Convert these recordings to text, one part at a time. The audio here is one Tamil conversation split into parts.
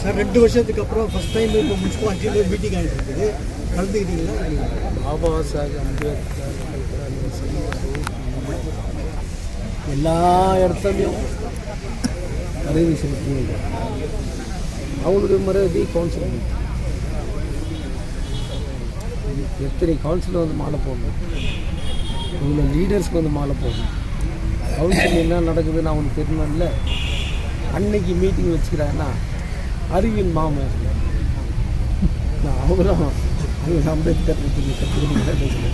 சார் 2 வருஷத்துக்கு அப்புறம் ஃபர்ஸ்ட் டைம் இப்போ முன்சிபல் ஆட்சியில் மீட்டிங் ஆகிட்டு இருக்குது, கலந்துக்கிட்டீங்களா? பாபா சாஹேப் அம்பேத்கர் எல்லா இடத்துலையும் அறிவு செலுத்திங்க. அவங்களுடைய மரியாதை கவுன்சிலர், எத்தனை கவுன்சிலர் வந்து மாலை போடணும், இவங்க லீடர்ஸ்க்கு வந்து மாலை போடணும். கவுன்சில் என்ன நடக்குதுன்னு அவனுக்கு தெரியணும்ல. அன்னைக்கு மீட்டிங் வச்சுக்கிறாங்கன்னா அறிவின் மாமன் அவங்களும் அவங்க அம்பேத்கர் கற்றுக்கிட்டு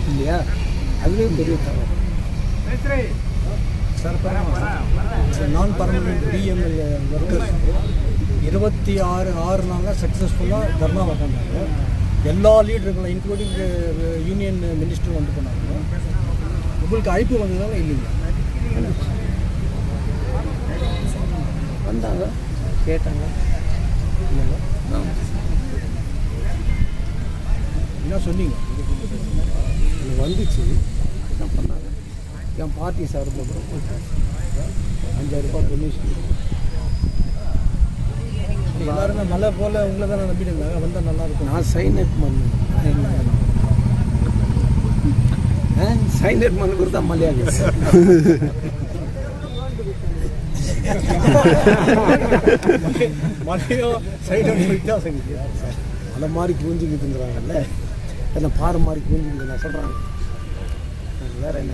இல்லையா? அதுவே பெரிய தவறு. சார் நான் பர்மனெண்ட் பிஎம்எல் ஒர்க்கர்ஸ் 26 நாளாக சக்ஸஸ்ஃபுல்லாக தர்ணா பண்ணாங்க. எல்லா லீடர்களும் இன்க்ளூடிங் யூனியன் மினிஸ்டர் வந்து பண்ணாங்க. உங்களுக்கு அழைப்பு வந்ததால இல்லைங்க? வந்தாங்க, கேட்டாங்க, என்ன சொன்னீங்க? வந்துச்சு, என்ன பண்ணாங்க? என் பார்ட்டி சார்பில் கூட போயிட்டு 5000 ரூபாய் டொனேஷன். எல்லாருமே மழை போல் உங்களை தான் நம்பிட்டு இருந்தாங்க, வந்தால் நல்லாயிருக்கும். நான் சைன் அப் பண்ணேன். சைன் அப் பண்ண கொடுத்தா மலையாக மழையும் சைடு மலை மாதிரி கூஞ்சிக்கிட்டுங்கிறாங்கல்ல, என்ன பாறை மாதிரி கூஞ்சிக்கிட்டு நான் சொல்கிறாங்க. வேறு என்ன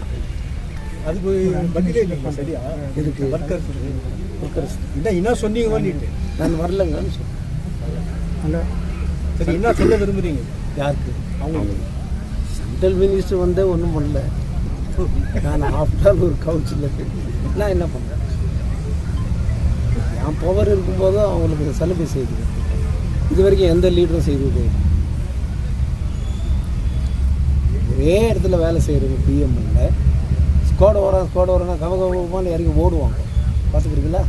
அதுக்கு பதிலே இல்லை. சரியா? இதுக்கு ஒர்க்கர்ஸ் என்ன சொன்னீங்கன்னு நான் வரலங்கன்னு சொன்னேன். சரி, என்ன சொல்ல விரும்புகிறீங்க? யாருக்கு? அவங்களுக்கு. சென்ட்ரல் மினிஸ்டர் வந்தே ஒன்றும் பண்ணல. நான் ஆஃப்டர் ஒரு கவுன்சிலர் நான் என்ன பண்ணேன்? என் பவர் இருக்கும்போதும் அவங்களுக்கு சலுகை செய்து இது வரைக்கும் எந்த லீடரும் செய்தது. ஒரே இடத்துல வேலை செய்கிறவங்க பிஎம்எல்ல ஸ்குவாட் வரனா கவகமான இறங்கி ஓடுவாங்க. பார்த்துக்கிறீங்களா?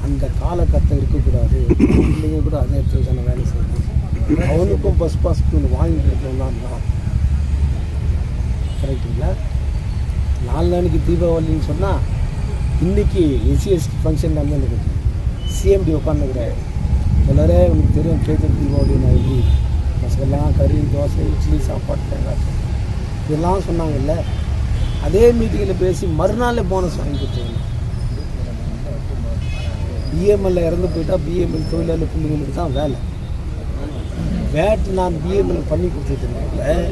அந்த காலகட்டம் இருக்கக்கூடாது. பிள்ளைங்க கூட அதே இடத்துல தானே வேலை செய்யணும். அவனுக்கும் பஸ் பாஸ்க்கு ஒன்று வாங்கிட்டு இருக்கோம் தான். கரெக்டுங்களா? 4 நாளைக்கு தீபாவளின்னு சொன்னால் இன்றைக்கி எஸ்சிஎஸ்டி ஃபங்க்ஷன் தான் இருக்குது. சிஎம்டி உட்காந்துக்கிறாரு. எல்லாரே உனக்கு தெரியும் கேஜர் தீபாவளி நான் எப்படி பஸ்கெல்லாம் கறி தோசை இட்லி சாப்பாடு தேங்காய் இதெல்லாம் சொன்னாங்கல்ல. அதே மீட்டிங்கில் பேசி மறுநாள் போனஸ் வாங்கி கொடுத்தாங்க. பிஎம்எல்ல இறந்து போயிட்டால் பிஎம்எல் தொழிலாளர் பிள்ளைங்களுக்கு தான் வேலை. வேட் நான் பிஎம்எல் பண்ணி கொடுத்துருந்தேன்.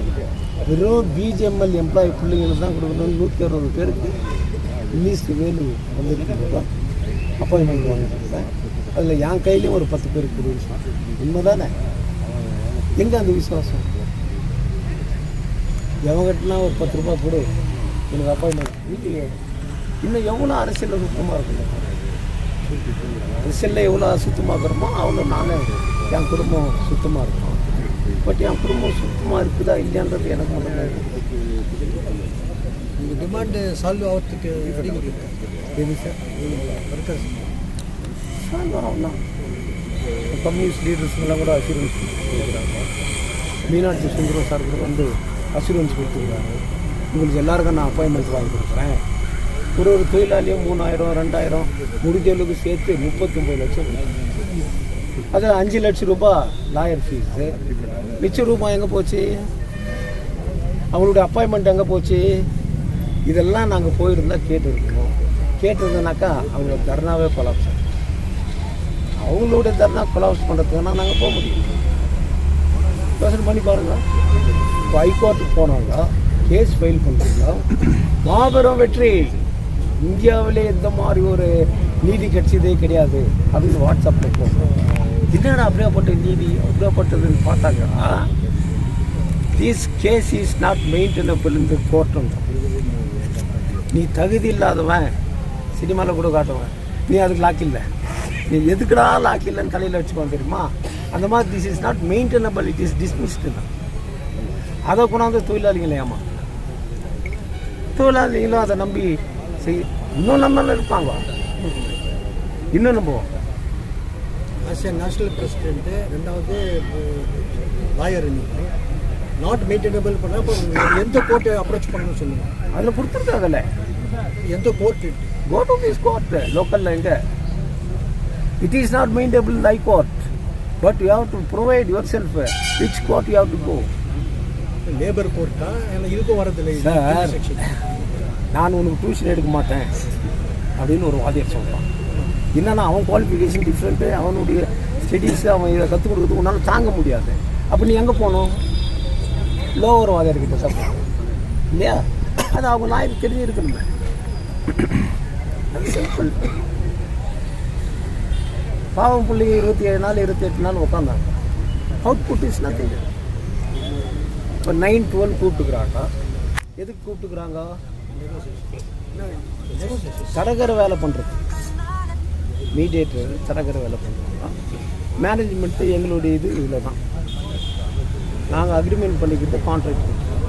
வெறும் பிஜிஎம்எல் எம்ப்ளாயி பிள்ளைங்களுக்கு தான் கொடுக்கணும். 160 பேருக்கு இங்கிலீஷ்க்கு வேலு வந்துருக்கோம் அப்பாயின்மெண்ட் வாங்கிட்டு அதில் என் கையிலையும் ஒரு 10 பேருக்கு கொடுக்கணும். உண்மை தானே? எங்கே அந்த விசுவாசம்? எவங்கிட்டனா ஒரு 10 ரூபா கொடு எனக்கு அப்பாயின்மெண்ட் இல்லையே. இன்னும் எவ்வளோ அரசியலில் சுத்தமாக இருக்குல்ல. அரசியலில் எவ்வளோ சுத்தமாக்குறோமோ அவ்வளோ நானே என் குடும்பம் சுத்தமாக இருக்கும். பட் என் குடும்பம் சுத்தமாக இருக்குதா இல்லையான்றது எனக்கு மட்டும் உங்கள் டிமாண்டு சால்வ் ஆகிறதுக்கு எது சார்? ஒர்க்கர்ஸ் சால்வ் ஆகலாம். கம்யூனிஸ்ட் லீடர்ஸுங்கெல்லாம் கூட அசூரன்ஸ் கொடுக்குறாங்க. மீனாட்சி சுந்தரம் சார் கூட வந்து அசூரன்ஸ் கொடுத்துருக்காங்க. உங்களுக்கு எல்லாருக்கும் நான் அப்பாயின்மெண்ட் வாங்கி கொடுக்குறேன். ஒரு தொழிலாளியும் 3000 2000 முடிஞ்சவளுக்கு சேர்த்து 39 லட்சம். அதில் 5 லட்சம் ரூபாய் லாயர் ஃபீஸு. மிச்ச ரூபாய் எங்கே போச்சு? அவங்களுடைய அப்பாயின்மெண்ட் எங்கே போச்சு? இதெல்லாம் நாங்கள் போயிருந்தால் கேட்டுருக்கோம். கேட்டிருந்தோன்னாக்கா அவங்களோட தர்ணாவே கொலாப்ஸ் ஆகும். அவங்களுடைய தர்ணா கொலாப்ஸ் பண்ணுறதுக்குன்னா நாங்கள் போக முடியும். யோசனை பண்ணி பாருங்கள். இப்போ ஹைகோர்ட்டுக்கு போனாங்க, கேஸ் ஃபைல் பண்ணுறீங்க, மாபெரும் வெற்றி. இந்தியாவிலே எந்த மாதிரி ஒரு நீதி கட்சியதே கிடையாது அப்படின்னு வாட்ஸ்அப்பில் போடுறோம். என்னடா அப்படியாப்பட்ட நீதி அப்படியாப்பட்டதுன்னு பார்த்தாக்கா this case is not maintainable இந்த கோர்ட்டுங்க. நீ தகுதி இல்லாதவன் சினிமாவில் கூட காட்டுவேன், நீ அதுக்கு லாக் இல்லை, நீ எதுக்குடா லாக் இல்லைன்னு தலையில் வச்சுக்கோங்க தெரியுமா? அந்த மாதிரி this is not maintainable, it is dismissed தான். அதை கொண்டாந்து தொழிலாளிகளை ஏமா தொழிலாளிகளும் அதை நம்பி இன்னும் நம்ம இருப்பாங்க. இன்னும் நம்புவோம். நேஷனல் பிரசிடென்ட்டு 2வது லாயர் நாட் மெயின்டெனபிள் பண்ணால் இப்போ எந்த கோர்ட்டை அப்ரோச் பண்ணணும்னு சொல்லுங்கள். அதில் கொடுத்துருக்காங்கல்ல, எந்த court Go to this court, local எங்க. It is not mindable in high court, but you have to provide yourself which court you have to go. Labour கோர்ட்டா இதுக்கும் வரதில்லை சார், நான் உனக்கு டியூஷன் எடுக்க மாட்டேன் அப்படின்னு ஒரு வாதியார் சொல்கிறான். என்னன்னா அவன் குவாலிஃபிகேஷன் டிஃப்ரெண்ட்டு, அவனுடைய ஸ்டடீஸு, அவன் இதை கற்றுக் கொடுக்குறதுக்கு உன்னால் தாங்க முடியாது. அப்போ நீ எங்கே போகணும்? லோவர் வாதியார்கிட்ட தான் போகணும் இல்லையா? அது அவங்க நாய்க்கு தெரிஞ்சிருக்கணுமே. சிம்பிள். பாவம் பிள்ளைங்க 27 நாள் 28 நாள் உட்காந்தாங்க. Output is nothing. இப்போ 9, 12 கூப்பிட்டுக்கிறாங்க. எதுக்கு கூப்பிட்டுக்கிறாங்க? தரகர வேலை பண்ணுறது, மீடியேட்டர் தரகர வேலை பண்ணுறோம். மேனேஜ்மெண்ட்டு எங்களுடைய இது இதில் தான். நாங்கள் அக்ரிமெண்ட் பண்ணிக்கிட்டு கான்ட்ராக்ட் கொடுக்குறோம்.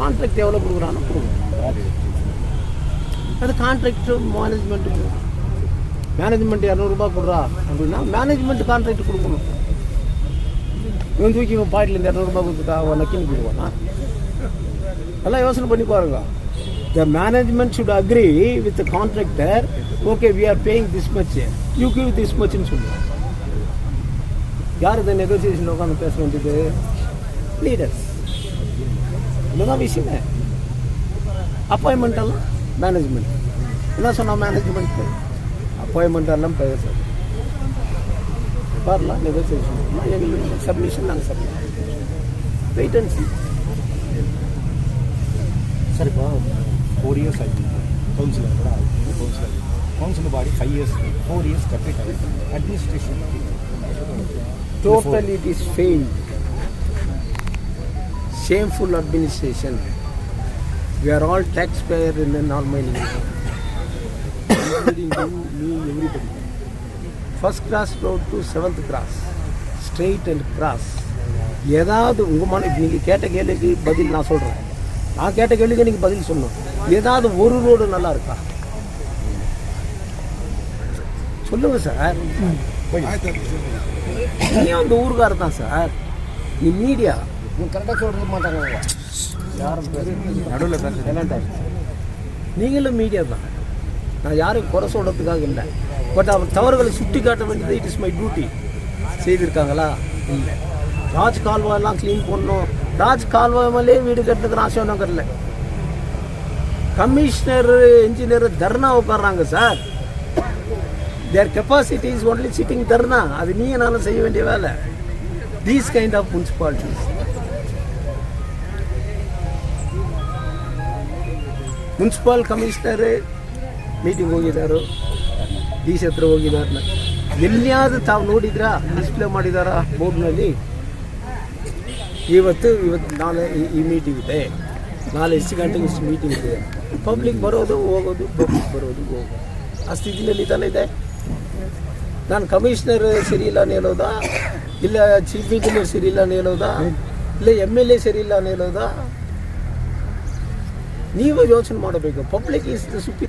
கான்ட்ராக்ட் எவ்வளோ கொடுக்குறானோ கொடுக்குறோம். அது கான்ட்ராக்ட் மேனேஜ்மெண்ட்டுக்கு. மேனேஜ்மெண்ட் 200 ரூபா கொடுறா அப்படின்னா மேனேஜ்மெண்ட் கான்ட்ராக்ட் கொடுக்கணும். இவன் தூக்கி இவன் பாக்கெட்லேருந்து 200 ரூபா கொடுத்துட்டா அவன் நக்கின்னு போயிடுவானா? எல்லாம் யோசனை பண்ணி பாருங்க. The management should agree with the contractor. Okay, we are paying this much. You give this much ன்னு சொல்லுவாங்க. யார் இந்த நெகோசியேஷன் உட்காந்து பேச வேண்டியது? லீடர்ஸ். இதுதான் விஷயமே. அப்பாயின்மெண்ட் எல்லாம் மேனேஜ்மெண்ட். என்ன சொன்னால் மேனேஜ்மெண்ட் அப்பாயின்மெண்ட் எல்லாம் பேச வரலாம். நெகோசியேஷன் எங்களுக்கு சப்மிஷன் நாங்கள் submit wait and see. Sir இப்போ 4 years ஆகிடுது. கவுன்சிலர் கூட councillor body 5 years 4 years complete ஆகிடுது. Administration totally it is failed. Shameful administration. We are all taxpayer in a normal India, including you, me, everybody. First class road to 7th class, straight and cross. ஏதாவது உங்கள் மன நீங்கள் கேட்ட கேள்விக்கு பதில் நான் சொல்கிறேன். நான் கேட்ட கேள்விக்கு நீங்கள் பதில் சொல்லணும். ஏதாவது ஒரு ரோடு நல்லா இருக்கா சொல்லுங்கள் சார். நீ அந்த ஊருக்காரர் தான் சார். நீ மீடியா நீ கரெக்டாக சொல்கிறது மாட்டாங்க. யாரும் நடுவில் நீங்களும் மீடியா தான். நான் யாரையும் குறை சொல்கிறதுக்காக இல்லை. பட் அவர் தவறுகளை சுட்டி காட்ட வேண்டியது இட் இஸ் மை டியூட்டி. செய்திருக்காங்களா? இல்லை. ராஜ் கால்வாயெல்லாம் க்ளீன் பண்ணணும். ராஜ் கால்வாய் மேலே வீடு கட்டுறதுக்கு ஆசை நகரில் கமிஷனர் இன்ஜினியர் தர்ணா உட்காடுறாங்க sir. Their capacity is only sitting dharna. அது நீங்கள் நானும் செய்ய வேண்டிய வேலை. These kind of municipalities. Municipal commissioner meeting ಹೋಗಿದ್ದಾರೆ, ಡಿ.ಸಿ ಹತ್ರ ಹೋಗಿದ್ದಾರೆ. ಎಲ್ಲಿಯಾದರೂ ತಾವು ನೋಡಿದ್ರಾ? ಡಿಸ್ಪ್ಲೇ ಮಾಡಿದಾರಾ ಬೋರ್ಡ್ನಲ್ಲಿ? ಇವತ್ತು ನಾಳೆ ಈ ಮೀಟಿಂಗ್ ಇದೆ, ನಾಳೆ ಇಷ್ಟು ಗಂಟೆಗೆ ಇಷ್ಟು ಮೀಟಿಂಗ್ ಇದೆ. ಪಬ್ಲಿಕ್ ಬರೋದು ಹೋಗೋದು, ಪಬ್ಲಿಕ್ ಬರೋದು ಹೋಗೋದು ಆ ಸ್ಥಿತಿನಲ್ಲಿ ತಾನೇ ಇದೆ. ನಾನು ಕಮಿಷನರ್ ಸರಿ ಇಲ್ಲ ಅಂತ ಹೇಳೋದಾ, ಇಲ್ಲ ಚೀಫ್ ಇಂಜಿನಿಯರ್ ಸರಿ ಇಲ್ಲ ಅಂತ ಹೇಳೋದಾ, ಇಲ್ಲ MLA ಸರಿ ಇಲ್ಲ ಅಂತ ಹೇಳೋದಾ? ನೀವು ಯೋಚನೆ ಮಾಡಬೇಕು. Public is the superior.